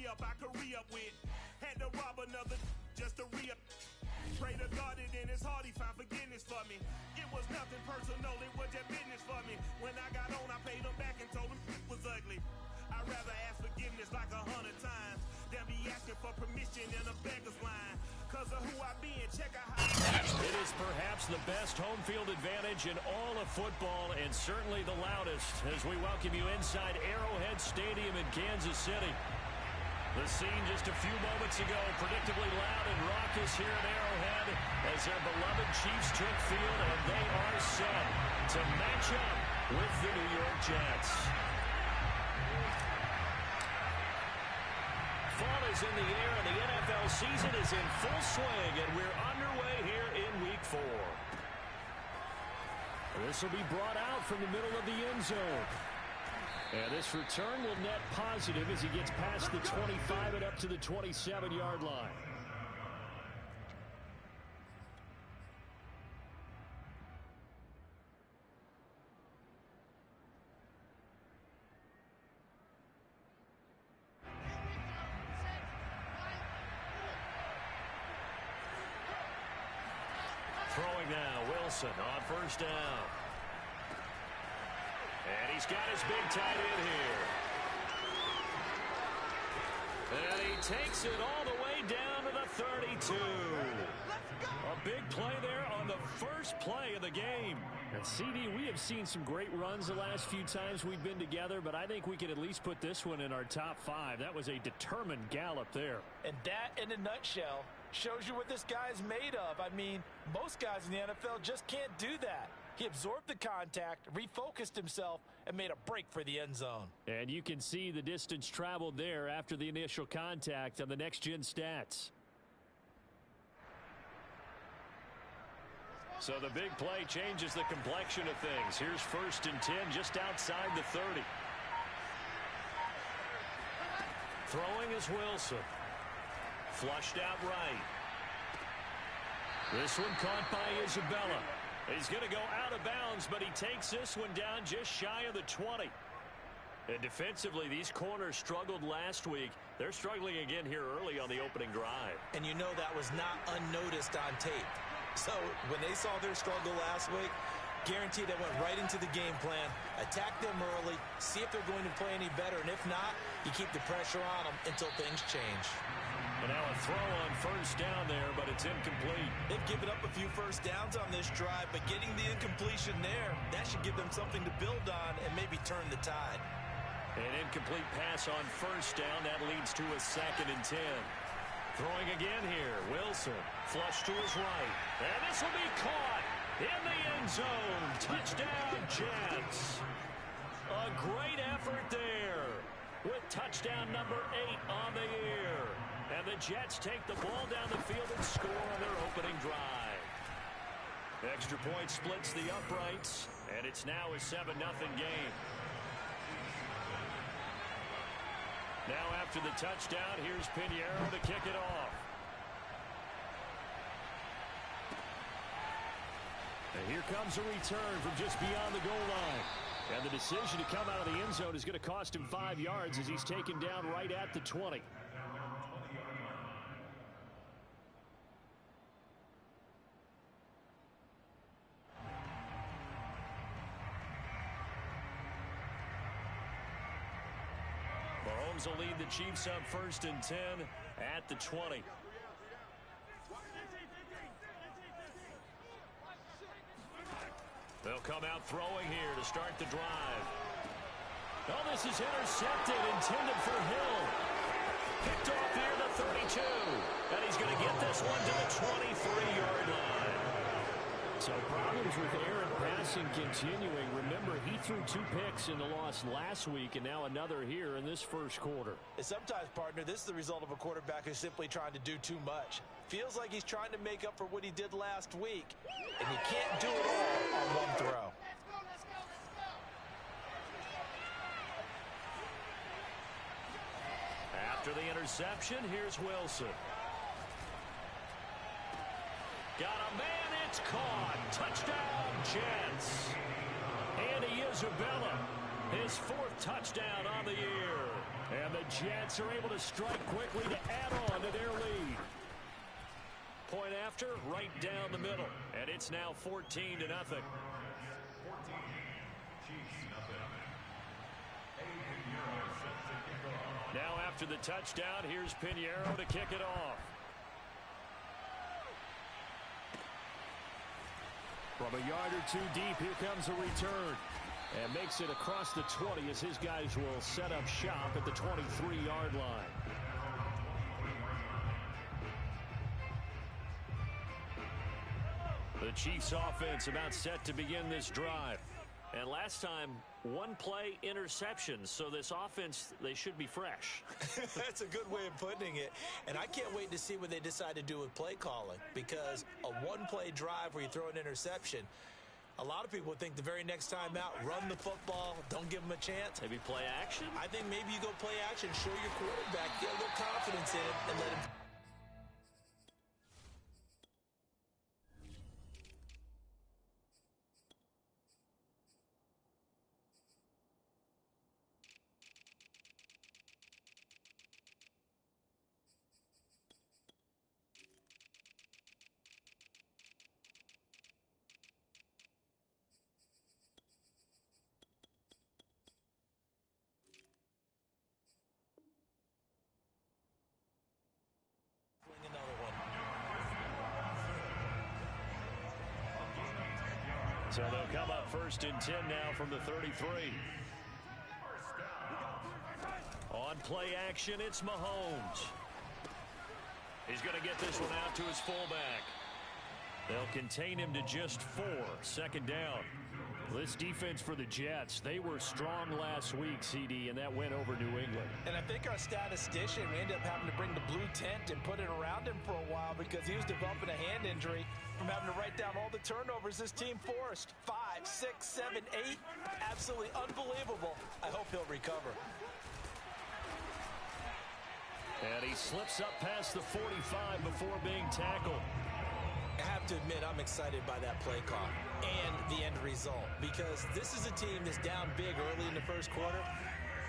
up, I could re-up with. Had to rob another just to re-up. Pray to God it in his heart he found forgiveness for me. It was nothing personal, it was just business for me. When I got on, I paid him back and told him it was ugly. I'd rather ask forgiveness like 100 times than be asking for permission in a beggar's line. Cause of who I be and check out how... It is perhaps the best home field advantage in all of football and certainly the loudest as we welcome you inside Arrowhead Stadium in Kansas City. The scene just a few moments ago, predictably loud and raucous here at Arrowhead as their beloved Chiefs took field and they are set to match up with the New York Jets. Fall is in the air and the NFL season is in full swing and we're underway here in Week 4. This will be brought out from the middle of the end zone. And this return will net positive as he gets past the 25 and up to the 27-yard line. Throwing now, Wilson on first down. And he's got his big tight end here. And he takes it all the way down to the 32. A big play there on the first play of the game. And CD, we have seen some great runs the last few times we've been together, but I think we can at least put this one in our top 5. That was a determined gallop there. And that, in a nutshell, shows you what this guy's made of. I mean, most guys in the NFL just can't do that. He absorbed the contact, refocused himself, and made a break for the end zone. And you can see the distance traveled there after the initial contact on the next-gen stats. So the big play changes the complexion of things. Here's 1st and 10 just outside the 30. Throwing is Wilson. Flushed out right. This one caught by Isabella. He's going to go out of bounds, but he takes this one down just shy of the 20. And defensively, these corners struggled last week. They're struggling again here early on the opening drive. And you know that was not unnoticed on tape. So when they saw their struggle last week, guaranteed they went right into the game plan, attack them early, see if they're going to play any better, and if not, you keep the pressure on them until things change. And now a throw on first down there, but it's incomplete. They've given up a few first downs on this drive, but getting the incompletion there, that should give them something to build on and maybe turn the tide. An incomplete pass on first down. That leads to a 2nd and 10. Throwing again here. Wilson. Flush to his right. And this will be caught in the end zone. Touchdown, Jets. A great effort there with touchdown number 8 on the year. And the Jets take the ball down the field and score on their opening drive. Extra point splits the uprights, and it's now a 7-0 game. Now after the touchdown, here's Pinheiro to kick it off. And here comes a return from just beyond the goal line. And the decision to come out of the end zone is going to cost him 5 yards as he's taken down right at the 20. Mahomes will lead the Chiefs up 1st and 10 at the 20. They'll come out throwing here to start the drive. Oh, this is intercepted, intended for Hill. Picked off here at the 32. And he's going to get this one to the 23-yard line. So problems with errant passing continuing. Remember, he threw 2 picks in the loss last week and now another here in this first quarter. And sometimes, partner, this is the result of a quarterback who's simply trying to do too much. Feels like he's trying to make up for what he did last week. And you can't do it all on one throw. After the interception, here's Wilson. Got a man, it's caught. Touchdown, Jets. Andy Isabella His 4th touchdown on the year. And the Jets are able to strike quickly to add on to their lead. Point after, right down the middle. And it's now 14-0. Now after the touchdown, here's Pinheiro to kick it off. From a yard or two deep, here comes a return. And makes it across the 20 as his guys will set up shop at the 23-yard line. The Chiefs offense about set to begin this drive. And last time, 1-play interception. So this offense, they should be fresh. That's a good way of putting it. And I can't wait to see what they decide to do with play calling. Because a 1-play drive where you throw an interception, a lot of people would think the very next time out, run the football, don't give them a chance. Maybe play action? I think maybe you go play action, show your quarterback, get a little confidence in it, and let him. So they'll come up 1st and 10 now from the 33. On play action, it's Mahomes. He's going to get this one out to his fullback. They'll contain him to just 4. 2nd down. This defense for the Jets, they were strong last week, CD, and that went over New England. And I think our statistician, we ended up having to bring the blue tent and put it around him for a while because he was developing a hand injury from having to write down all the turnovers this team forced. 5, 6, 7, 8. Absolutely unbelievable. I hope he'll recover. And he slips up past the 45 before being tackled. I have to admit, I'm excited by that play call and the end result because this is a team that's down big early in the first quarter,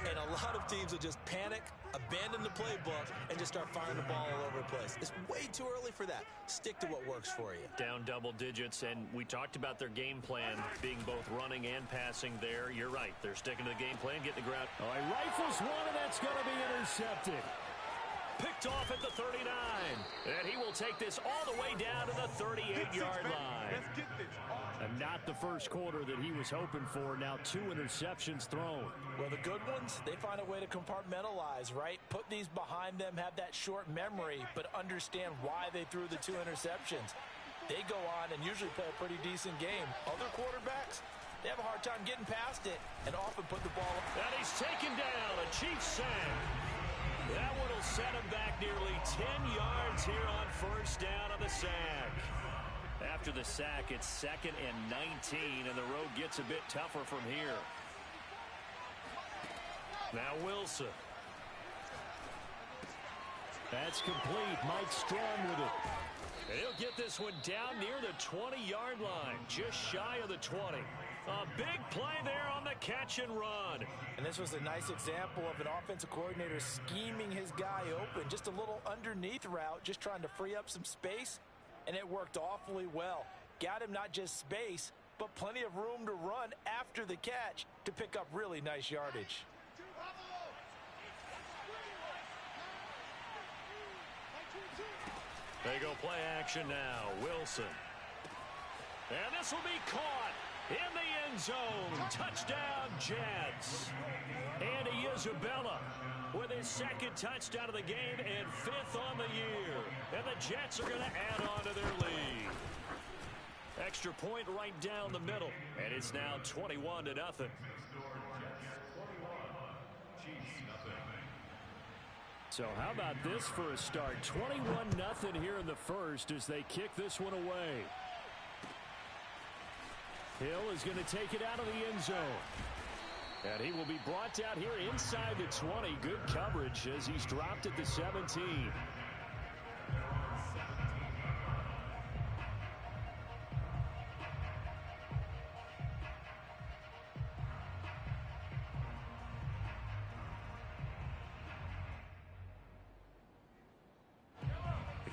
and a lot of teams will just panic, abandon the playbook, and just start firing the ball all over the place. It's way too early for that. Stick to what works for you. Down double digits, and we talked about their game plan being both running and passing there. You're right. They're sticking to the game plan, getting the ground. Oh, he rifles one, and that's going to be intercepted. Picked off at the 39. And he will take this all the way down to the 38-yard line. And not the first quarter that he was hoping for. Now 2 interceptions thrown. Well, the good ones, they find a way to compartmentalize, right? Put these behind them, have that short memory, but understand why they threw the 2 interceptions. They go on and usually play a pretty decent game. Other quarterbacks, they have a hard time getting past it and often put the ball up. And he's taken down. A Chiefs sack. That one will set him back nearly 10 yards here on 1st down on the sack. After the sack, it's 2nd and 19, and the road gets a bit tougher from here. Now Wilson. That's complete. Mike Strong with it. And he'll get this one down near the 20-yard line, just shy of the 20. A big play there on the catch and run. And this was a nice example of an offensive coordinator scheming his guy open. Just a little underneath route, just trying to free up some space, and it worked awfully well. Got him not just space, but plenty of room to run after the catch to pick up really nice yardage. They go play action now. Wilson. And this will be caught in the end zone. Touchdown, Jets. Andy Isabella with his 2nd touchdown of the game and 5th on the year. And the Jets are going to add on to their lead. Extra point right down the middle. And it's now 21-0. So how about this for a start? 21-0 here in the first as they kick this one away. Hill is going to take it out of the end zone. And he will be brought down here inside the 20. Good coverage as he's dropped at the 17.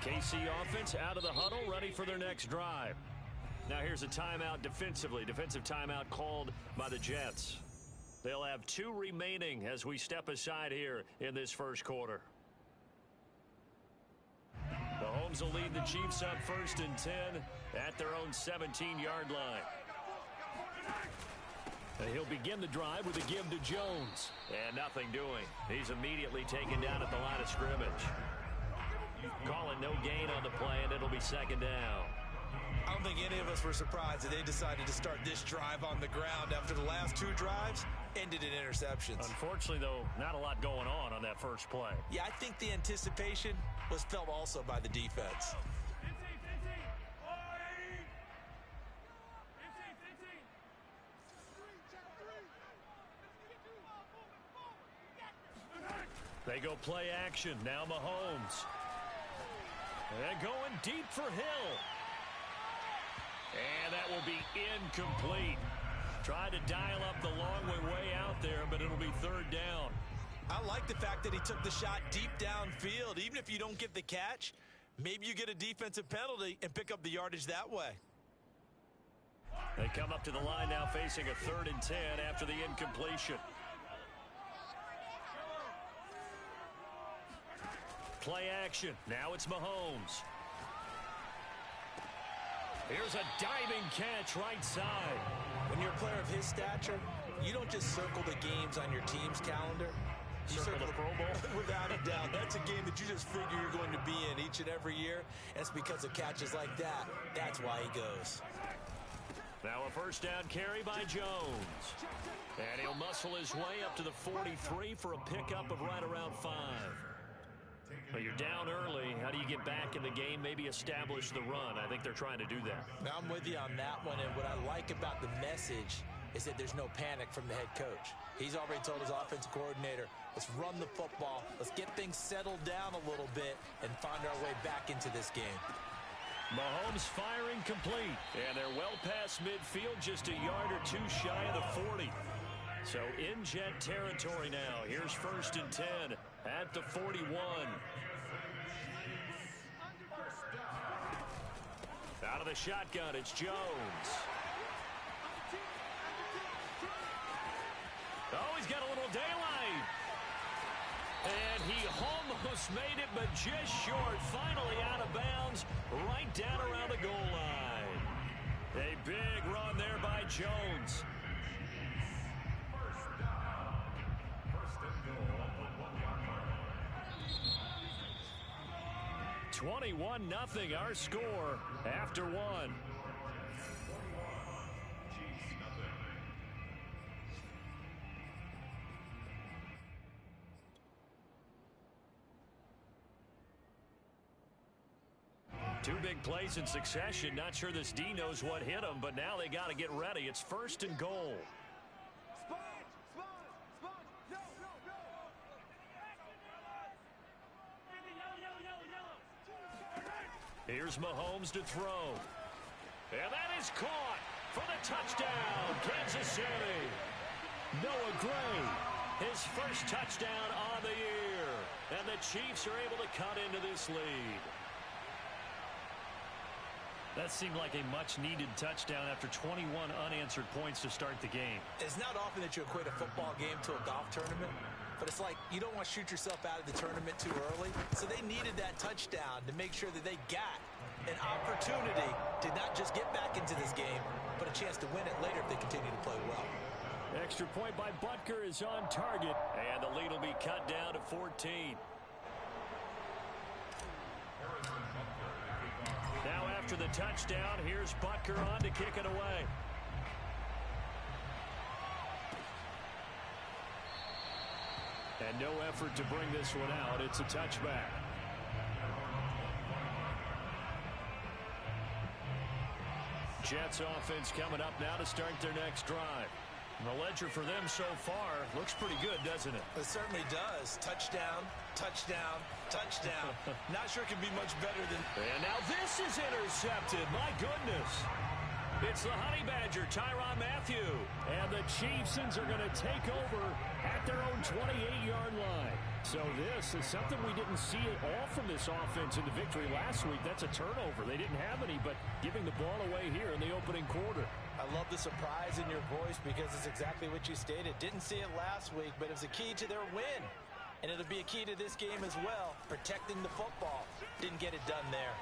KC offense out of the huddle, ready for their next drive. Now here's a timeout defensively. Defensive timeout called by the Jets. They'll have 2 remaining as we step aside here in this first quarter. Mahomes will lead the Chiefs up 1st and 10 at their own 17-yard line. And he'll begin the drive with a give to Jones. And nothing doing. He's immediately taken down at the line of scrimmage. Calling no gain on the play, and it'll be 2nd down. I don't think any of us were surprised that they decided to start this drive on the ground after the last 2 drives ended in interceptions. Unfortunately, though, not a lot going on that first play. Yeah, I think the anticipation was felt also by the defense. They go play action. Now Mahomes. And going deep for Hill. And that will be incomplete. Tried to dial up the long way out there, but it'll be 3rd down. I like the fact that he took the shot deep downfield. Even if you don't get the catch, maybe you get a defensive penalty and pick up the yardage that way. They come up to the line now facing a 3rd and 10 after the incompletion. Play action. Now it's Mahomes. Here's a diving catch right side. When you're a player of his stature, you don't just circle the games on your team's calendar. You circle the Pro Bowl. Without a doubt. That's a game that you just figure you're going to be in each and every year. And it's because of catches like that. That's why he goes. Now a 1st down carry by Jones. And he'll muscle his way up to the 43 for a pickup of right around 5. Well, you're down early. How do you get back in the game, maybe establish the run? I think they're trying to do that. Now, I'm with you on that one, and what I like about the message is that there's no panic from the head coach. He's already told his offensive coordinator, let's run the football, let's get things settled down a little bit, and find our way back into this game. Mahomes firing complete, and they're well past midfield, just a yard or 2 shy of the 40. So in Jet territory now. Here's 1st and 10 at the 41. Out of the shotgun, it's Jones. Oh, he's got a little daylight. And he almost made it, but just short. Finally out of bounds, right down around the goal line. A big run there by Jones. 21-0 our score after 1. Two big plays in succession. Not sure this D knows what hit him, but now they got to get ready. It's 1st and goal. Here's Mahomes to throw. And that is caught for the touchdown, Kansas City. Noah Gray, his first touchdown on the year. And the Chiefs are able to cut into this lead. That seemed like a much-needed touchdown after 21 unanswered points to start the game. It's not often that you equate a football game to a golf tournament, but it's like you don't want to shoot yourself out of the tournament too early. So they needed that touchdown to make sure that they got an opportunity to not just get back into this game, but a chance to win it later if they continue to play well. Extra point by Butker is on target, and the lead will be cut down to 14. Now after the touchdown, here's Butker on to kick it away. And no effort to bring this one out. It's a touchback. Jets offense coming up now to start their next drive. And the ledger for them so far looks pretty good, doesn't it? It certainly does. Touchdown, touchdown, touchdown. Not sure it can be much better than... And now this is intercepted. My goodness. It's the Honey Badger, Tyrann Mathieu. And the Chiefs are going to take over at their own 28-yard line. So this is something we didn't see at all from this offense in the victory last week. That's a turnover. They didn't have any, but giving the ball away here in the opening quarter. I love the surprise in your voice because it's exactly what you stated. Didn't see it last week, but it was a key to their win. And it'll be a key to this game as well, protecting the football. Didn't get it done there.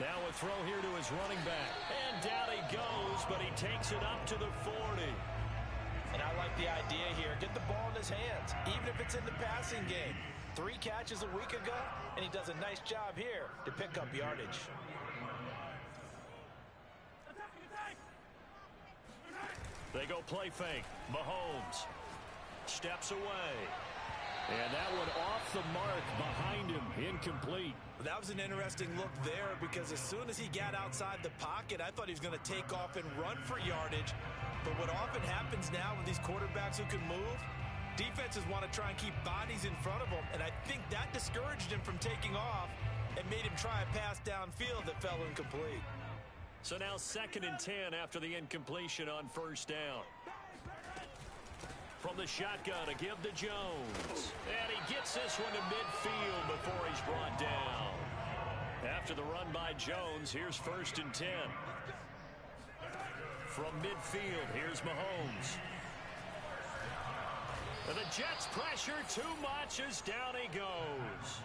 Now a throw here to his running back. And down he goes, but he takes it up to the 40. And I like the idea here. Get the ball in his hands, even if it's in the passing game. 3 catches a week ago, and he does a nice job here to pick up yardage. They go play fake. Mahomes steps away. And that one off the mark behind him. Incomplete. That was an interesting look there because as soon as he got outside the pocket, I thought he was going to take off and run for yardage. But what often happens now with these quarterbacks who can move, defenses want to try and keep bodies in front of them. And I think that discouraged him from taking off and made him try a pass downfield that fell incomplete. So now 2nd and 10 after the incompletion on 1st down. From the shotgun, a give to Jones. And he gets this one to midfield before he's brought down. After the run by Jones, here's 1st and 10. From midfield, here's Mahomes. And the Jets pressure too much as down he goes.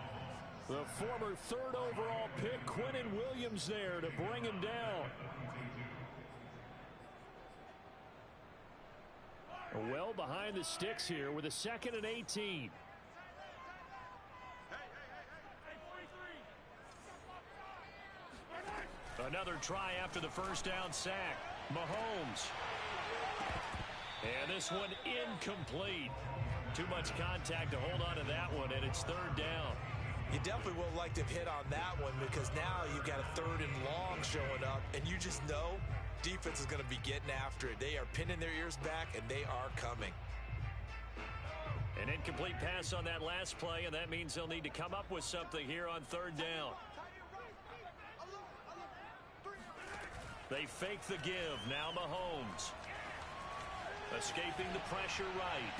The former 3rd overall pick, Quinnen Williams, there to bring him down. Well behind the sticks here with a 2nd and 18. Another try after the 1st down sack. Mahomes. And this one incomplete. Too much contact to hold on to that one, and it's 3rd down. You definitely would have liked to hit on that one because now you've got a 3rd and long showing up, and you just know defense is going to be getting after it. They are pinning their ears back, and they are coming. An incomplete pass on that last play, and that means they'll need to come up with something here on 3rd down. They fake the give. Now Mahomes. Escaping the pressure right.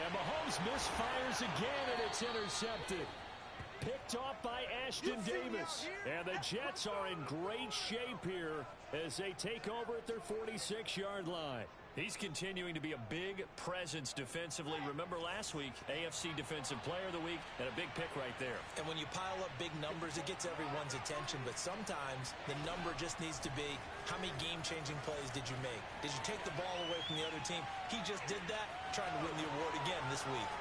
And Mahomes misfires again, and it's intercepted. Picked off by Ashton Davis. And the Jets are in great shape here as they take over at their 46-yard line. He's continuing to be a big presence defensively. Remember last week, AFC Defensive Player of the Week, and a big pick right there. And when you pile up big numbers, it gets everyone's attention. But sometimes the number just needs to be, how many game-changing plays did you make? Did you take the ball away from the other team? He just did that, trying to win the award again this week.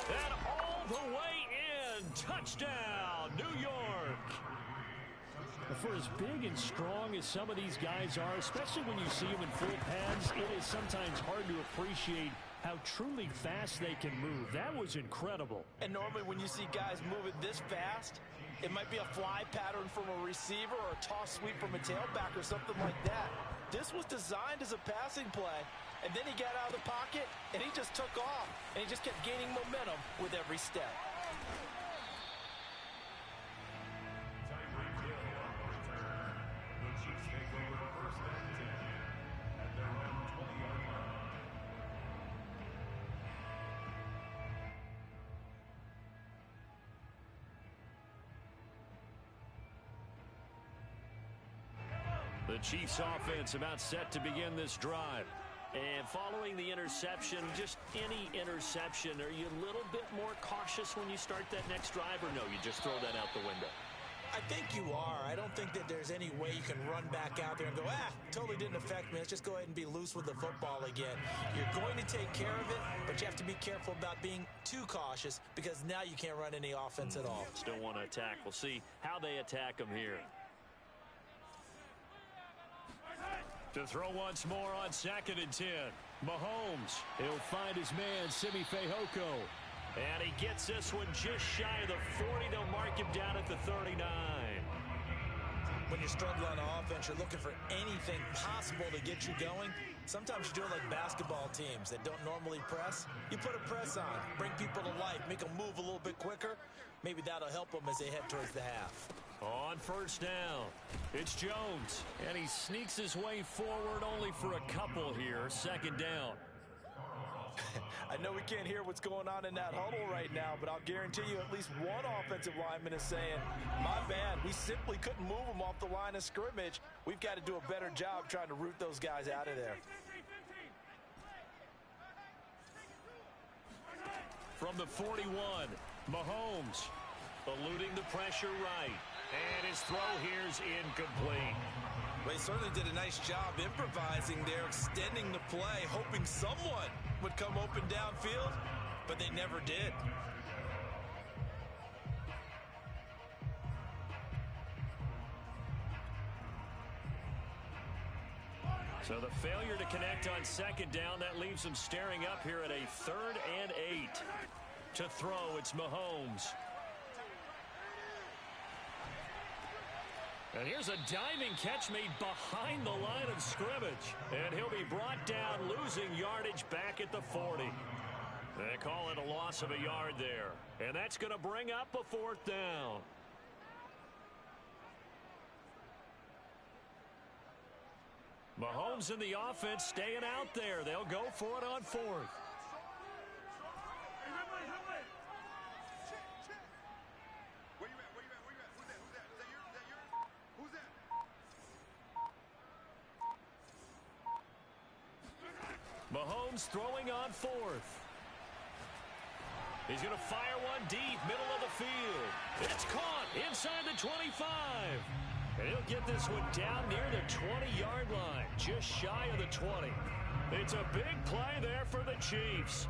And all the way in. Touchdown, New York. For as big and strong as some of these guys are, especially when you see them in full pads, it is sometimes hard to appreciate how truly fast they can move. That was incredible. And normally when you see guys moving this fast, it might be a fly pattern from a receiver or a toss sweep from a tailback or something like that. This was designed as a passing play, and then he got out of the pocket, and he just took off, and he just kept gaining momentum with every step. The Chiefs offense about set to begin this drive. And following the interception, just any interception, are you a little bit more cautious when you start that next drive, or no, you just throw that out the window? I think you are. I don't think that there's any way you can run back out there and go, totally didn't affect me. Let's just go ahead and be loose with the football again. You're going to take care of it, but you have to be careful about being too cautious because now you can't run any offense at all. Still want to attack. We'll see how they attack them here. To throw once more on 2nd and 10. Mahomes. He'll find his man, Simi Fehoko. And he gets this one just shy of the 40. They'll mark him down at the 39. When you're struggling on offense, you're looking for anything possible to get you going. Sometimes you do it like basketball teams that don't normally press. You put a press on, bring people to life, make them move a little bit quicker. Maybe that'll help them as they head towards the half. On first down, it's Jones, and he sneaks his way forward only for a couple here. Second down. I know we can't hear what's going on in that huddle right now, but I'll guarantee you at least one offensive lineman is saying, my bad, we simply couldn't move them off the line of scrimmage. We've got to do a better job trying to root those guys out of there. From the 41, Mahomes eluding the pressure right. And his throw here's incomplete. They certainly did a nice job improvising there, extending the play, hoping someone would come open downfield, but they never did. So the failure to connect on second down, that leaves them staring up here at a 3rd and 8. To throw, it's Mahomes. And here's a diving catch made behind the line of scrimmage. And he'll be brought down, losing yardage back at the 40. They call it a loss of a yard there. And that's going to bring up a 4th down. Mahomes and the offense staying out there. They'll go for it on 4th. Mahomes throwing on 4th. He's going to fire one deep, middle of the field. It's caught inside the 25. And he'll get this one down near the 20-yard line, just shy of the 20. It's a big play there for the Chiefs.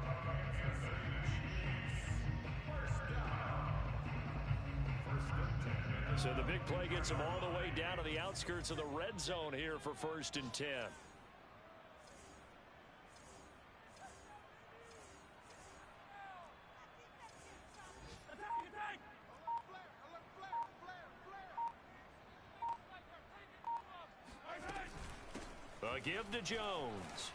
So the big play gets them all the way down to the outskirts of the red zone here for 1st and 10. A give to Jones.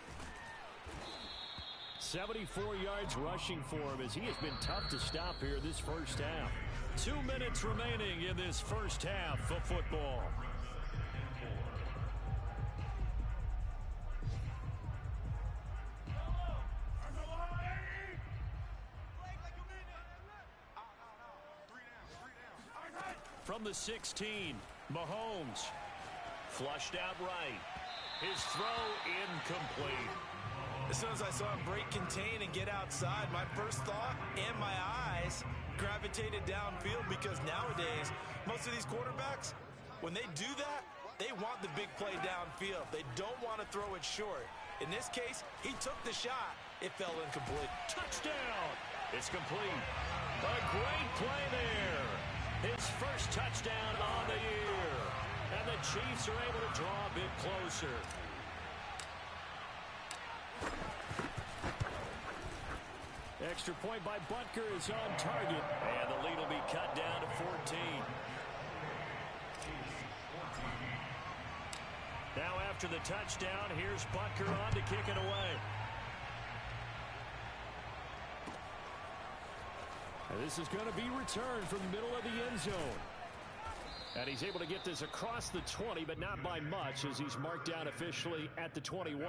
74 yards rushing for him as he has been tough to stop here this first half. 2 minutes remaining in this first half of football. From the 16, Mahomes. Flushed out right. His throw incomplete. As soon as I saw him break contain and get outside, my first thought and my eyes gravitated downfield, because nowadays, most of these quarterbacks, when they do that, they want the big play downfield. They don't want to throw it short. In this case, he took the shot. It fell incomplete. Touchdown! It's complete. A great play there. His first touchdown on the year. And the Chiefs are able to draw a bit closer. Extra point by Butker is on target. And the lead will be cut down to 14. Now after the touchdown, here's Butker on to kick it away. And this is going to be returned from the middle of the end zone. And he's able to get this across the 20, but not by much, as he's marked down officially at the 21.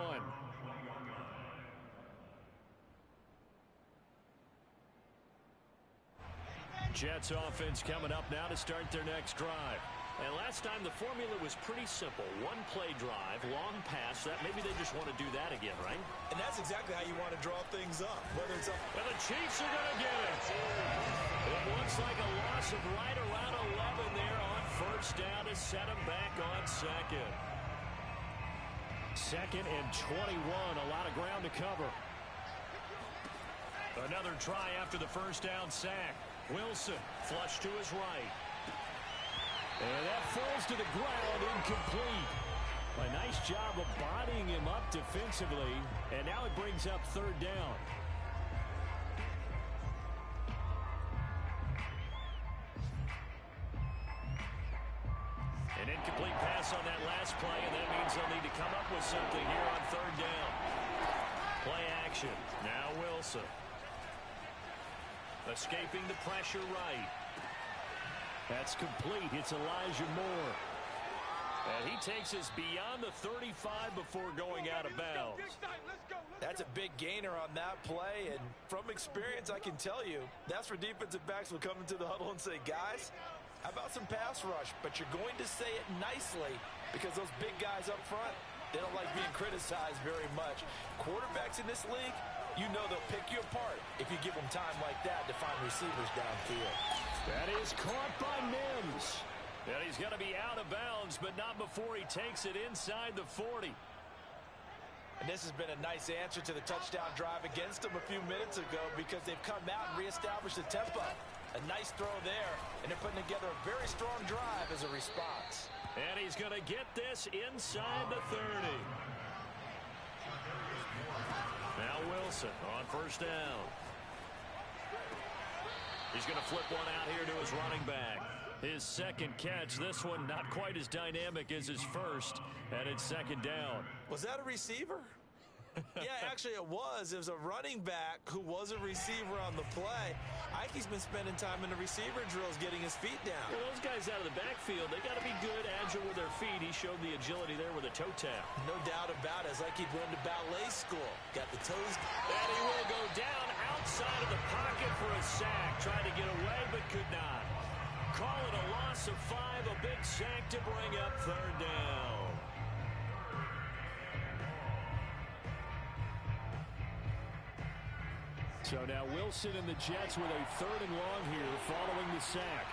Jets offense coming up now to start their next drive. And last time the formula was pretty simple. One play drive, long pass. That maybe they just want to do that again, right? And that's exactly how you want to draw things up. Whether it's up. And the Chiefs are going to get it. It looks like a loss of right around 11 there on first down to set them back on second. 2nd and 21. A lot of ground to cover. Another try after the first down sack. Wilson flush to his right. And that falls to the ground, incomplete. A nice job of bodying him up defensively. And now it brings up 3rd down. An incomplete pass on that last play, and that means they'll need to come up with something here on 3rd down. Play action. Now Wilson. Escaping the pressure right. That's complete. It's Elijah Moore. And he takes us beyond the 35 before going out of bounds. That's a big gainer on that play, and from experience, I can tell you, that's where defensive backs will come into the huddle and say, guys, how about some pass rush? But you're going to say it nicely because those big guys up front, they don't like being criticized very much. Quarterbacks in this league, you know they'll pick you apart if you give them time like that to find receivers downfield. That is caught by Mims. And he's going to be out of bounds, but not before he takes it inside the 40. And this has been a nice answer to the touchdown drive against them a few minutes ago because they've come out and reestablished the tempo. A nice throw there, and they're putting together a very strong drive as a response. And he's going to get this inside the 30. Now Wilson on first down. He's going to flip one out here to his running back. His second catch, this one not quite as dynamic as his first, and it's second down. Was that a receiver? Yeah, actually it was. It was a running back who was a receiver on the play. I think he's been spending time in the receiver drills getting his feet down. Well, those guys out of the backfield, they got to be good, agile with their feet. He showed the agility there with a toe tap. No doubt about it. It's like he'd been to ballet school. Got the toes. And he will go down outside of the pocket for a sack. Tried to get away, but could not. Call it a loss of 5, a big sack to bring up third down. So now Wilson and the Jets with a third and long here following the sack.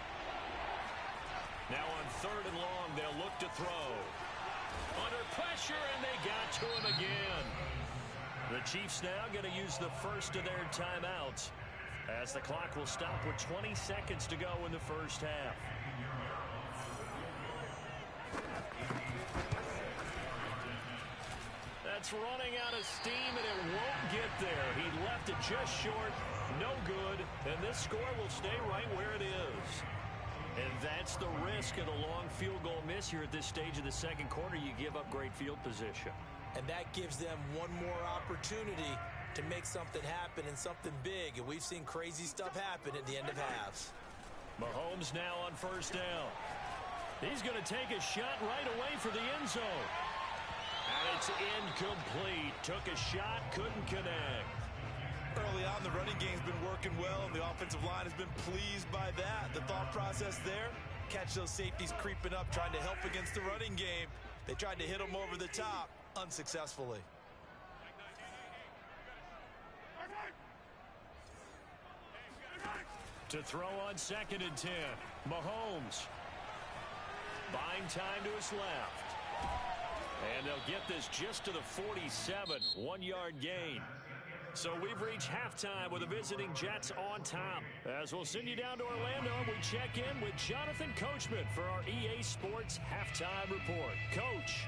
Now on third and long, they'll look to throw. Under pressure, and they got to him again. The Chiefs now going to use the first of their timeouts, as the clock will stop with 20 seconds to go in the first half. That's running out of steam, and it won't get there. He left it just short, no good, and this score will stay right where it is. And that's the risk of the long field goal miss here at this stage of the second quarter. You give up great field position. And that gives them one more opportunity to make something happen and something big. And we've seen crazy stuff happen at the end of halves. Mahomes now on first down. He's going to take a shot right away for the end zone. And it's incomplete. Took a shot, couldn't connect. Early on, the running game's been working well, and the offensive line has been pleased by that. The thought process there, catch those safeties creeping up, trying to help against the running game. They tried to hit them over the top, unsuccessfully. To throw on second and 10. Mahomes. Buying time to his left. And they'll get this just to the 47. 1-yard gain. So we've reached halftime with the visiting Jets on top. As we'll send you down to Orlando, we check in with Jonathan Coachman for our EA Sports Halftime Report. Coach.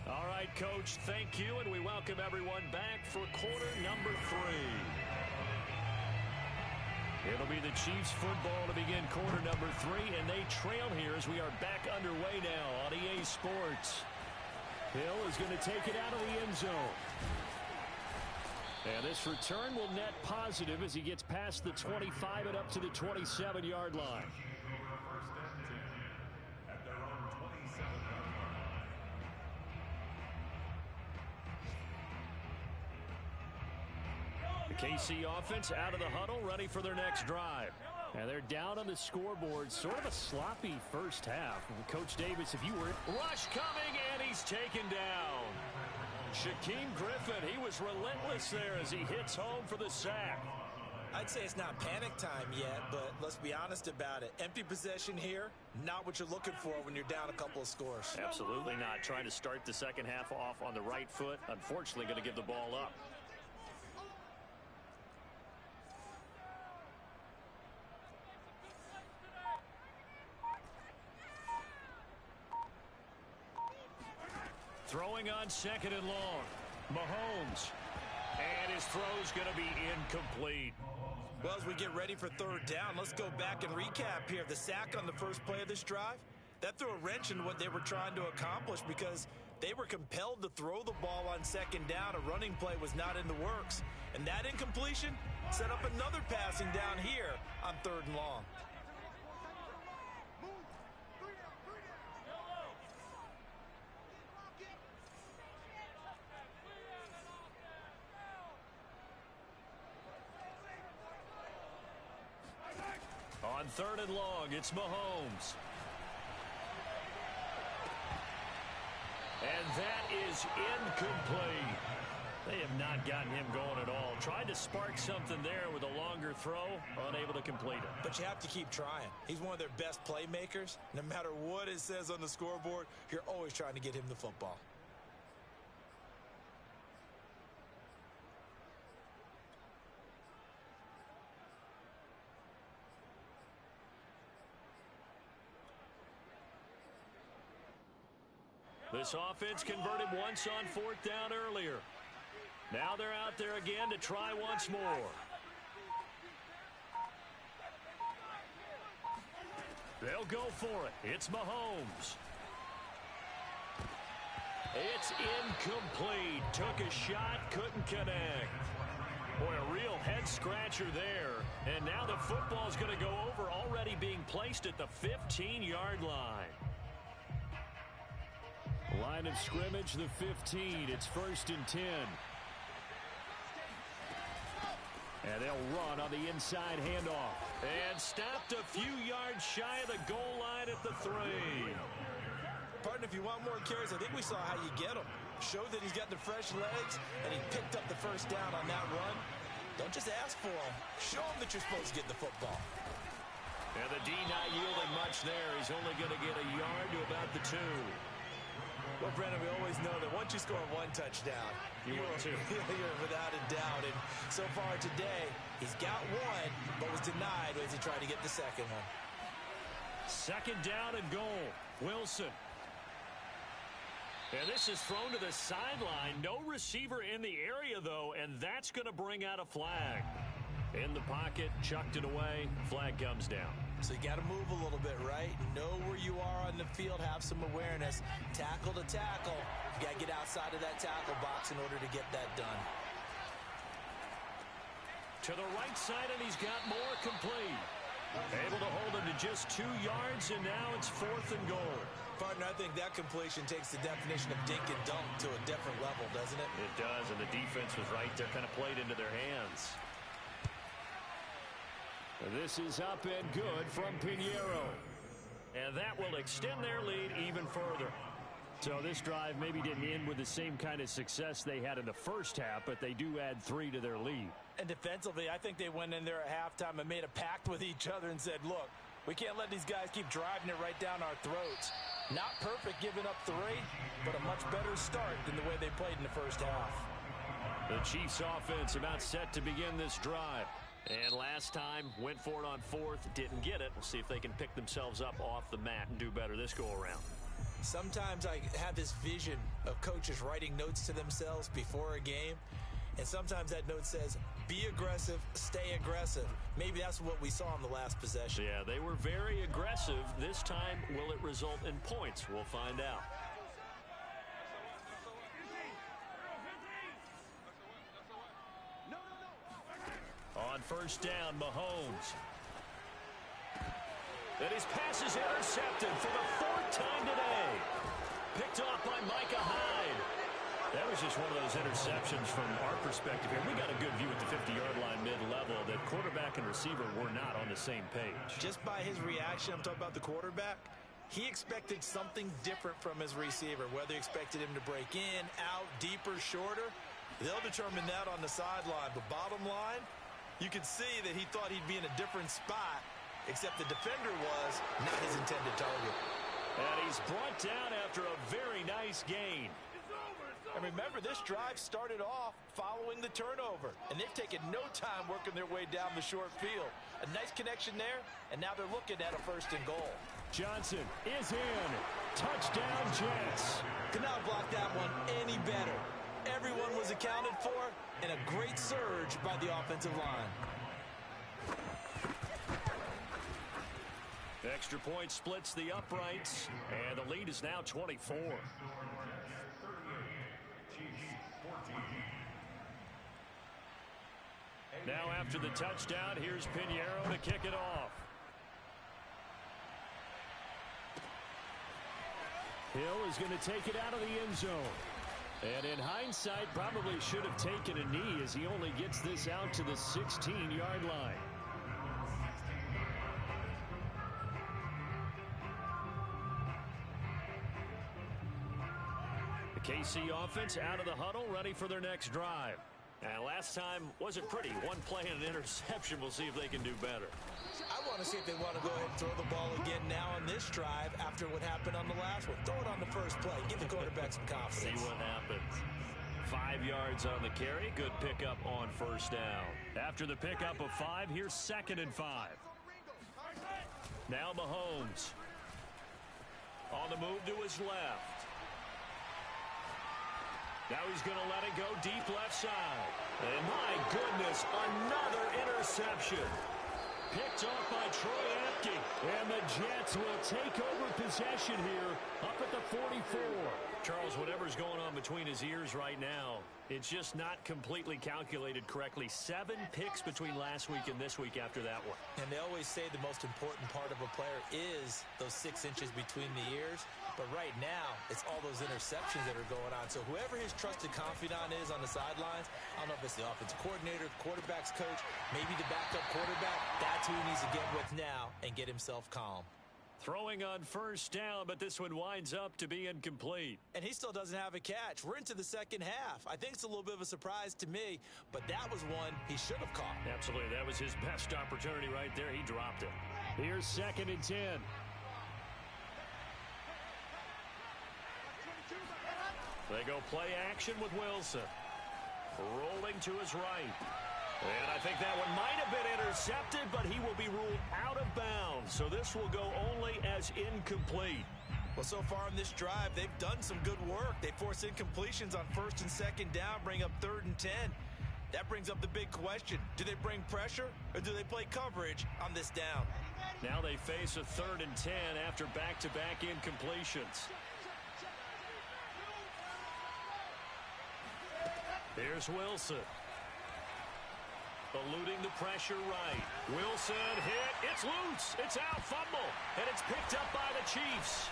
All right, Coach, thank you, and we welcome everyone back for quarter number 3. It'll be the Chiefs football to begin quarter number 3, and they trail here as we are back underway now on EA Sports. Hill is going to take it out of the end zone. And this return will net positive as he gets past the 25 and up to the 27-yard line. KC offense out of the huddle, ready for their next drive. And they're down on the scoreboard. Sort of a sloppy first half. And Coach Davis, if you were... Rush coming, and he's taken down. Shaquem Griffin, he was relentless there as he hits home for the sack. I'd say it's not panic time yet, but let's be honest about it. Empty possession here, not what you're looking for when you're down a couple of scores. Absolutely not. Trying to start the second half off on the right foot. Unfortunately, going to give the ball up. Throwing on second and long. Mahomes. And his throw's going to be incomplete. Well, as we get ready for third down, let's go back and recap here. The sack on the first play of this drive, that threw a wrench in what they were trying to accomplish because They were compelled to throw the ball on second down. A running play was not in the works. And that incompletion set up another passing down here on 3rd and long. On 3rd and long, it's Mahomes. And that is incomplete. They have not gotten him going at all. Tried to spark something there with a longer throw, unable to complete it. But you have to keep trying. He's one of their best playmakers. No matter what it says on the scoreboard, you're always trying to get him the football. This offense converted once on 4th down earlier. Now they're out there again to try once more. They'll go for it. It's Mahomes. It's incomplete. Took a shot, couldn't connect. Boy, a real head-scratcher there. And now the football's going to go over, already being placed at the 15-yard line. Line of scrimmage, the 15. It's 1st and 10. And they'll run on the inside handoff. And stopped a few yards shy of the goal line at the 3. Partner, if you want more carries, I think we saw how you get them. Showed that he's got the fresh legs, and he picked up the 1st down on that run. Don't just ask for them. Show them that you're supposed to get the football. And the D not yielding much there. He's only going to get a yard to about the 2. Well, Brendan, we always know that once you score 1 touchdown, you're without a doubt. And so far today, he's got 1, but was denied as he tried to get the 2nd one. 2nd down and goal. Wilson. And this is thrown to the sideline. No receiver in the area, though, and that's going to bring out a flag. In the pocket, chucked it away. Flag comes down. So you got to move a little bit, right? Know where you are on the field, have some awareness. Tackle to tackle. You got to get outside of that tackle box in order to get that done. To the right side, and he's got more complete. Able to hold him to just 2 yards, and now it's 4th and goal. Partner, I think that completion takes the definition of dink and dunk to a different level, doesn't it? It does, and the defense was right there, kind of played into their hands. This is up and good from Pinheiro. And that will extend their lead even further. So this drive maybe didn't end with the same kind of success they had in the first half, but they do add 3 to their lead. And defensively, I think they went in there at halftime and made a pact with each other and said, look, we can't let these guys keep driving it right down our throats. Not perfect giving up 3, but a much better start than the way they played in the first half. The Chiefs offense about set to begin this drive. And last time, went for it on 4th, didn't get it. We'll see if they can pick themselves up off the mat and do better this go-around. Sometimes I have this vision of coaches writing notes to themselves before a game. And sometimes that note says, be aggressive, stay aggressive. Maybe that's what we saw in the last possession. Yeah, they were very aggressive. This time, will it result in points? We'll find out. On 1st down, Mahomes. And his pass is intercepted for the 4th time today. Picked off by Micah Hyde. That was just one of those interceptions from our perspective here. We got a good view at the 50-yard line mid-level that quarterback and receiver were not on the same page. Just by his reaction, I'm talking about the quarterback, he expected something different from his receiver, whether he expected him to break in, out, deeper, shorter. They'll determine that on the sideline. But bottom line, you could see that he thought he'd be in a different spot, except the defender was not his intended target. And he's brought down after a very nice gain. And remember, this drive started off following the turnover, and they've taken no time working their way down the short field. A nice connection there, and now they're looking at a 1st and goal. Johnson is in. Touchdown, Jets. Could not block that one any better. Everyone was accounted for, and a great surge by the offensive line. Extra point splits the uprights, and the lead is now 24. Now after the touchdown, here's Pinheiro to kick it off. Hill is going to take it out of the end zone. And in hindsight, probably should have taken a knee as he only gets this out to the 16-yard line. The KC offense out of the huddle, ready for their next drive. And last time wasn't pretty. One play and an interception. We'll see if they can do better. I want to see if they want to go ahead and throw the ball again now on this drive after what happened on the last one. Throw it on the first play. Give the quarterback some confidence. See what happens. 5 yards on the carry. Good pickup on first down. After the pickup of 5, here's 2nd and 5. Now Mahomes. On the move to his left. Now he's going to let it go deep left side. And my goodness, another interception. Picked off by Troy Apke. And the Jets will take over possession here up at the 44. Charles, whatever's going on between his ears right now, it's just not completely calculated correctly. 7 picks between last week and this week after that one. And they always say the most important part of a player is those 6 inches between the ears. But right now, it's all those interceptions that are going on. So whoever his trusted confidant is on the sidelines, I don't know if it's the offensive coordinator, quarterback's coach, maybe the backup quarterback, that's who he needs to get with now and get himself calm. Throwing on first down, but this one winds up to be incomplete. And he still doesn't have a catch. We're into the second half. I think it's a little bit of a surprise to me, but that was one he should have caught. Absolutely. That was his best opportunity right there. He dropped it. Here's 2nd and 10. They go play action with Wilson. Rolling to his right. And I think that one might have been intercepted, but he will be ruled out of bounds. So this will go only as incomplete. Well, so far in this drive, they've done some good work. They force incompletions on 1st and 2nd down, bring up 3rd and 10. That brings up the big question. Do they bring pressure or do they play coverage on this down? Now they face a 3rd and 10 after back-to-back incompletions. Here's Wilson. Eluding the pressure right. Wilson hit. It's loose. It's out. Fumble. And it's picked up by the Chiefs.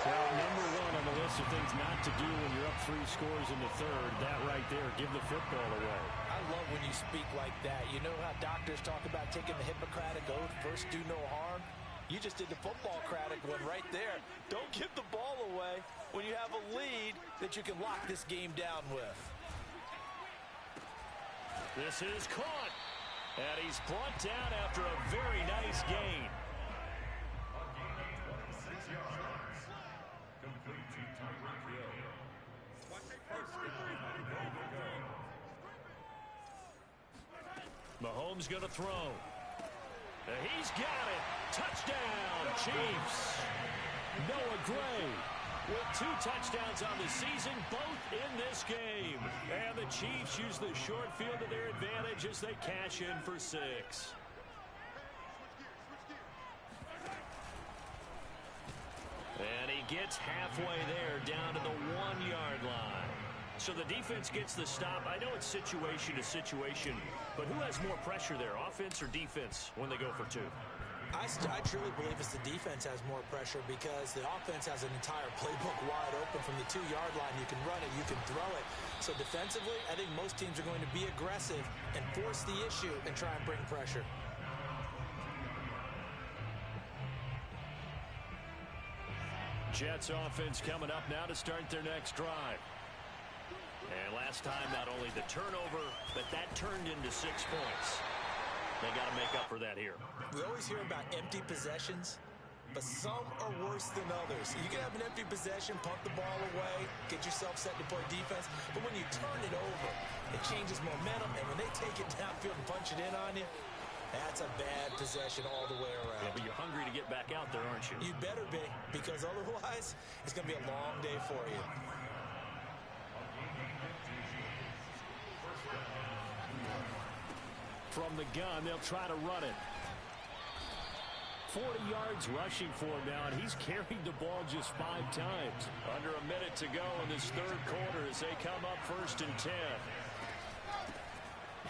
Well, number 1 on the list of things not to do when you're up 3 scores in the 3rd. That right there. Give the football away. I love when you speak like that. You know how doctors talk about taking the Hippocratic oath, first do no harm? You just did the football-cratic one right there. Don't give the ball away when you have a lead that you can lock this game down with. This is caught. And he's brought down after a very nice gain. Mahomes going to throw. And he's got it. Touchdown, Chiefs. Noah Gray with 2 touchdowns on the season, both in this game. And the Chiefs use the short field to their advantage as they cash in for 6. And he gets halfway there down to the 1-yard line. So the defense gets the stop. I know it's situation to situation, but who has more pressure there, offense or defense, when they go for 2? I truly believe it's the defense has more pressure because the offense has an entire playbook wide open from the 2-yard line. You can run it, you can throw it. So defensively, I think most teams are going to be aggressive and force the issue and try and bring pressure. Jets offense coming up now to start their next drive. And last time, not only the turnover, but that turned into 6 points. They got to make up for that here. We always hear about empty possessions, but some are worse than others. You can have an empty possession, pump the ball away, get yourself set to play defense, but when you turn it over, it changes momentum, and when they take it downfield and punch it in on you, that's a bad possession all the way around. Yeah, but you're hungry to get back out there, aren't you? You better be, because otherwise, it's going to be a long day for you. From the gun, they'll try to run it. 40 yards rushing for him now, and he's carried the ball just 5 times. Under a minute to go in this 3rd quarter as they come up 1st and 10.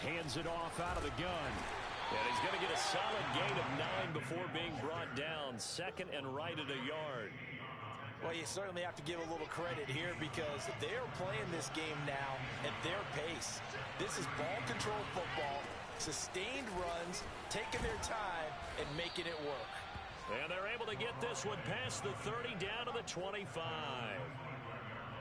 hands it off out of the gun. And he's going to get a solid gain of 9 before being brought down. Second and right at a yard. Well, you certainly have to give a little credit here because they're playing this game now at their pace. This is ball control football, sustained runs, taking their time, and making it work. And they're able to get this one past the 30 down to the 25.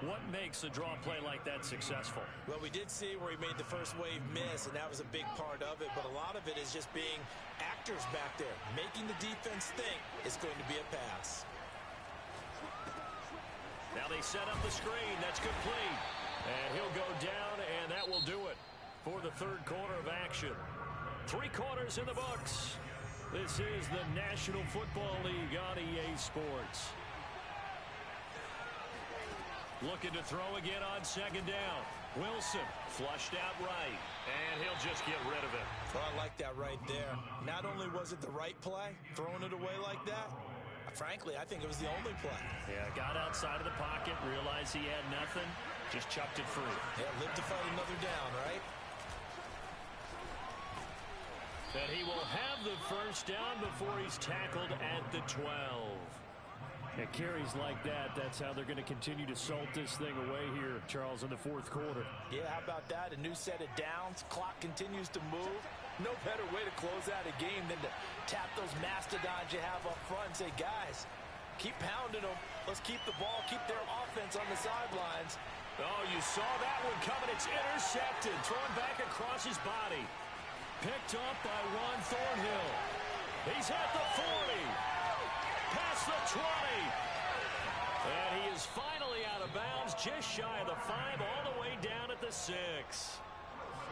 What makes a draw play like that successful? Well, we did see where he made the first wave miss, and that was a big part of it. But a lot of it is just being actors back there, making the defense think it's going to be a pass. Now they set up the screen. That's complete. And he'll go down, and that will do it for the third quarter of action. 3 quarters in the books. This is the National Football League on EA Sports. Looking to throw again on second down. Wilson flushed out right, and he'll just get rid of it. Well, I like that right there. Not only was it the right play, throwing it away like that, frankly, I think it was the only play. Yeah, got outside of the pocket, realized he had nothing, just chucked it free. Yeah, lived to fight another down, right? And he will have the first down before he's tackled at the 12. And carries like that, that's how they're going to continue to salt this thing away here, Charles, in the fourth quarter. Yeah, how about that? A new set of downs. Clock continues to move. No better way to close out a game than to tap those mastodons you have up front and say, guys, keep pounding them. Let's keep the ball, keep their offense on the sidelines. Oh, you saw that one coming. It's intercepted. Thrown back across his body. Picked up by Juan Thornhill. He's at the 40. Past the 20. And he is finally out of bounds, just shy of the 5, all the way down at the 6.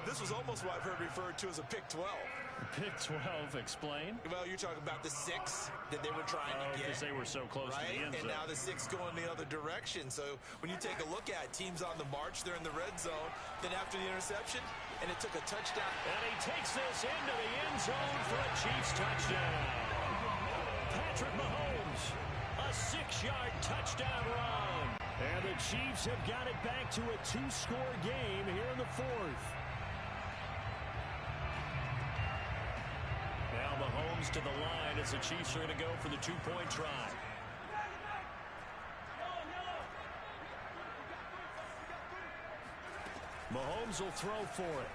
This was almost what I've heard referred to as a pick 12. Pick 12, explain. Well, you're talking about the 6 that they were trying to get. Because they were so close to the end zone. And now the 6 going the other direction. So when you take a look at teams on the march, they're in the red zone. Then after the interception, and it took a touchdown. And he takes this into the end zone for a Chiefs touchdown. Patrick Mahomes, a 6-yard touchdown run. And the Chiefs have got it back to a 2-score game here in the fourth. Now Mahomes to the line as the Chiefs are going to go for the 2-point try. Mahomes will throw for it.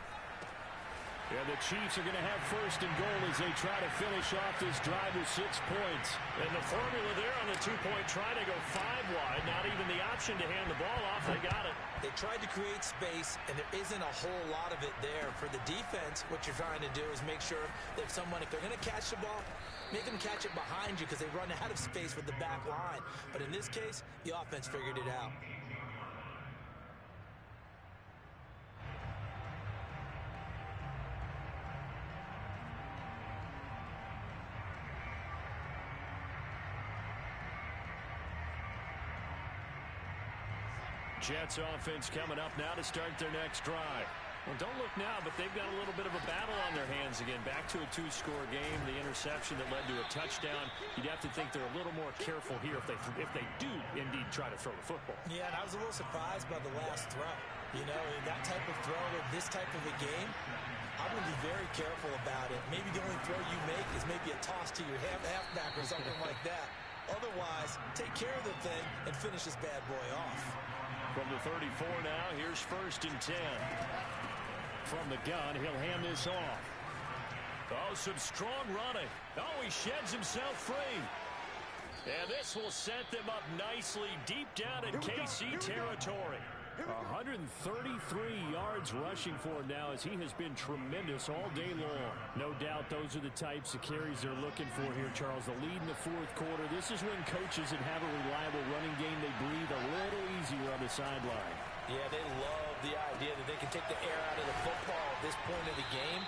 And the Chiefs are going to have first and goal as they try to finish off this drive with 6 points. And the formula there on the 2-point try, they go 5 wide. Not even the option to hand the ball off. They got it. They tried to create space, and there isn't a whole lot of it there. For the defense, what you're trying to do is make sure that if they're going to catch the ball, make them catch it behind you because they run out of space with the back line. But in this case, the offense figured it out. Jets offense coming up now to start their next drive. Well, don't look now, but they've got a little bit of a battle on their hands again. Back to a 2-score game. The interception that led to a touchdown. You'd have to think they're a little more careful here if they do indeed try to throw the football. Yeah, and I was a little surprised by the last throw. You know, that type of throw in this type of a game, I'm going to be very careful about it. Maybe the only throw you make is maybe a toss to your halfback or something like that. Otherwise, take care of the thing and finish this bad boy off. From the 34 now, here's first and 10. From the gun, he'll hand this off. Oh, some strong running. Oh, he sheds himself free. And this will set them up nicely deep down in KC territory. 133 yards rushing for him now as he has been tremendous all day long. No doubt those are the types of carries they're looking for here, Charles. The lead in the fourth quarter. This is when coaches that have a reliable running game, they breathe a little easier on the sideline. Yeah, they love the idea that they can take the air out of the football at this point of the game.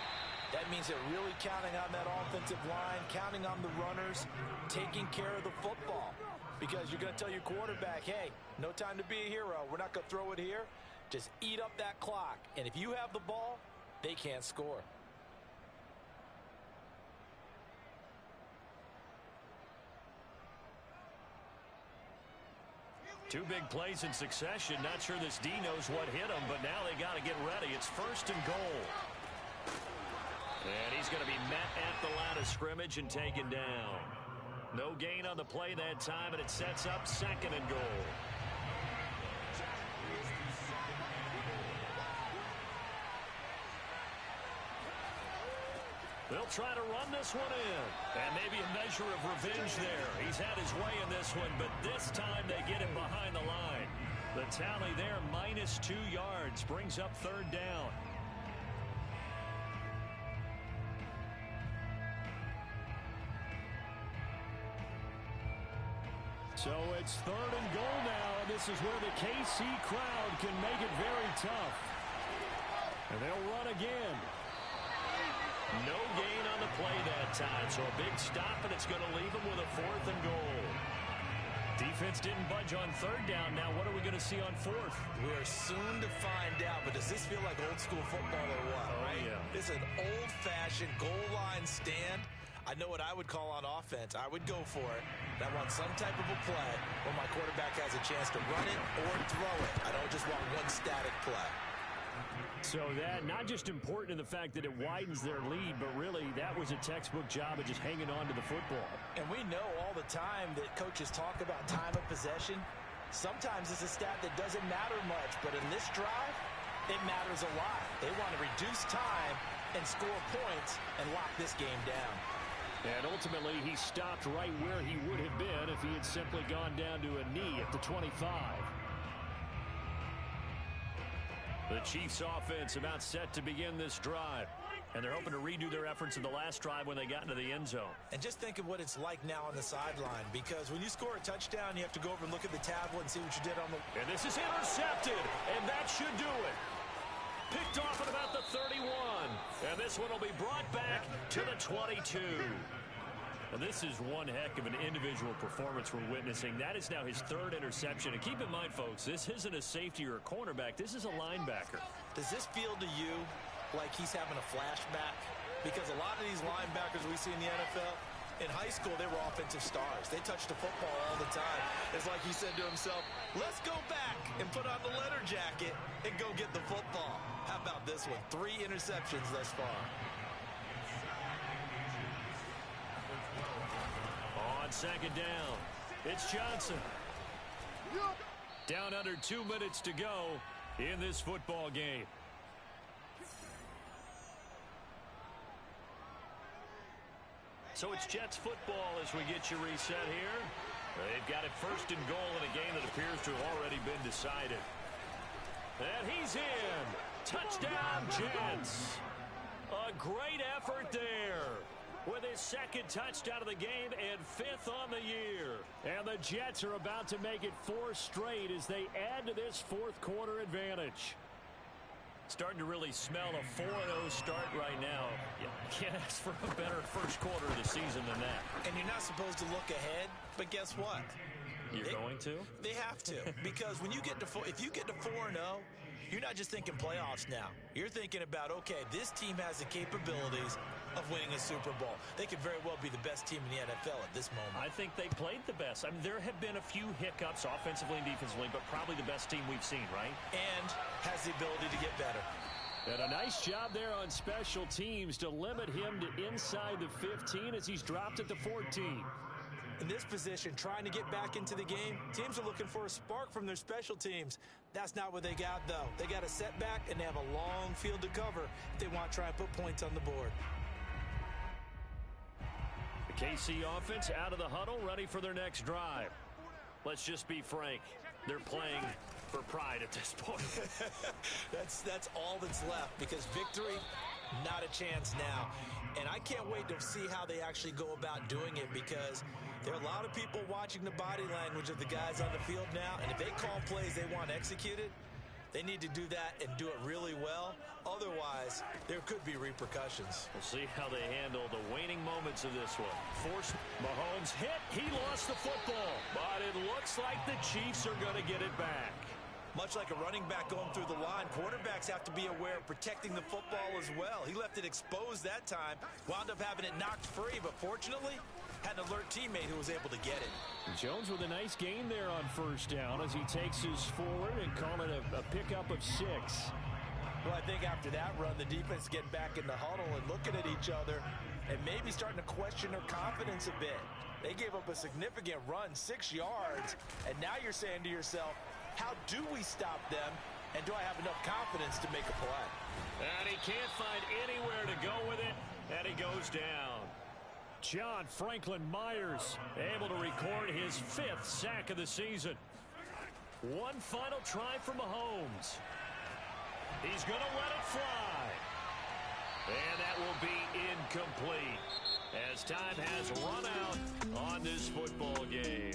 That means they're really counting on that offensive line, counting on the runners, taking care of the football. Because you're going to tell your quarterback, hey, no time to be a hero. We're not going to throw it here. Just eat up that clock. And if you have the ball, they can't score. Two big plays in succession. Not sure this D knows what hit him, but now they got to get ready. It's first and goal. And he's going to be met at the line of scrimmage and taken down. No gain on the play that time, and it sets up 2nd and goal. They'll try to run this one in. And maybe a measure of revenge there. He's had his way in this one, but this time they get him behind the line. The tally there, -2 yards, brings up 3rd down. So it's 3rd and goal now, and this is where the KC crowd can make it very tough. And they'll run again. No gain on the play that time, so a big stop, and it's going to leave them with a 4th and goal. Defense didn't budge on 3rd down. Now what are we going to see on 4th? We're soon to find out, but does this feel like old school football or what, right? Yeah. It's an old-fashioned goal line stand. I know what I would call on offense. I would go for it. And I want some type of a play where my quarterback has a chance to run it or throw it. I don't just want one static play. So that not just important in the fact that it widens their lead, but really that was a textbook job of just hanging on to the football. And we know all the time that coaches talk about time of possession. Sometimes it's a stat that doesn't matter much, but in this drive, it matters a lot. They want to reduce time and score points and lock this game down. And ultimately, he stopped right where he would have been if he had simply gone down to a knee at the 25. The Chiefs offense about set to begin this drive. And they're hoping to redo their efforts in the last drive when they got into the end zone. And just think of what it's like now on the sideline, because when you score a touchdown, you have to go over and look at the tablet and see what you did on the... And this is intercepted, and that should do it. Picked off at about the 31. And this one will be brought back to the 22. And this is one heck of an individual performance we're witnessing. That is now his 3rd interception. And keep in mind, folks, this isn't a safety or a cornerback. This is a linebacker. Does this feel to you like he's having a flashback? Because a lot of these linebackers we see in the NFL, in high school, they were offensive stars. They touched the football all the time. It's like he said to himself, let's go back and put on the leather jacket and go get the football. How about this one? 3 interceptions thus far. On 2nd down, it's Johnson. Down under 2 minutes to go in this football game. So it's Jets football as we get you reset here. They've got it 1st and goal in a game that appears to have already been decided. And he's in. Touchdown, Jets. A great effort there with his 2nd touchdown of the game and 5th on the year. And the Jets are about to make it 4 straight as they add to this 4th quarter advantage. Starting to really smell a 4-0 start right now. You can't ask for a better first quarter of the season than that. And you're not supposed to look ahead, but guess what? You're going to? They have to, because when you get to if you get to 4-0, you're not just thinking playoffs now. You're thinking about, okay, this team has the capabilities of winning a Super Bowl. They could very well be the best team in the NFL at this moment. I think they played the best. I mean, there have been a few hiccups offensively and defensively, but probably the best team we've seen, right? And has the ability to get better. And a nice job there on special teams to limit him to inside the 15 as he's dropped at the 14. In this position, trying to get back into the game, teams are looking for a spark from their special teams. That's not what they got, though. They got a setback, and they have a long field to cover if they want to try and put points on the board. The KC offense out of the huddle, ready for their next drive. Let's just be frank. They're playing for pride at this point. That's all that's left, because victory, not a chance now. And I can't wait to see how they actually go about doing it, because there are a lot of people watching the body language of the guys on the field now, and if they call plays they want executed, they need to do that and do it really well. Otherwise, there could be repercussions. We'll see how they handle the waning moments of this one. Forced Mahomes hit. He lost the football, but it looks like the Chiefs are going to get it back. Much like a running back going through the line, quarterbacks have to be aware of protecting the football as well. He left it exposed that time, wound up having it knocked free, but fortunately, had an alert teammate who was able to get it. Jones with a nice gain there on 1st down as he takes his forward and call it a pickup of 6. Well, I think after that run, the defense getting back in the huddle and looking at each other and maybe starting to question their confidence a bit. They gave up a significant run, 6 yards, and now you're saying to yourself, how do we stop them, and do I have enough confidence to make a play? And he can't find anywhere to go with it, and he goes down. John Franklin Myers able to record his 5th sack of the season. One final try for Mahomes. He's going to let it fly. And that will be incomplete as time has run out on this football game.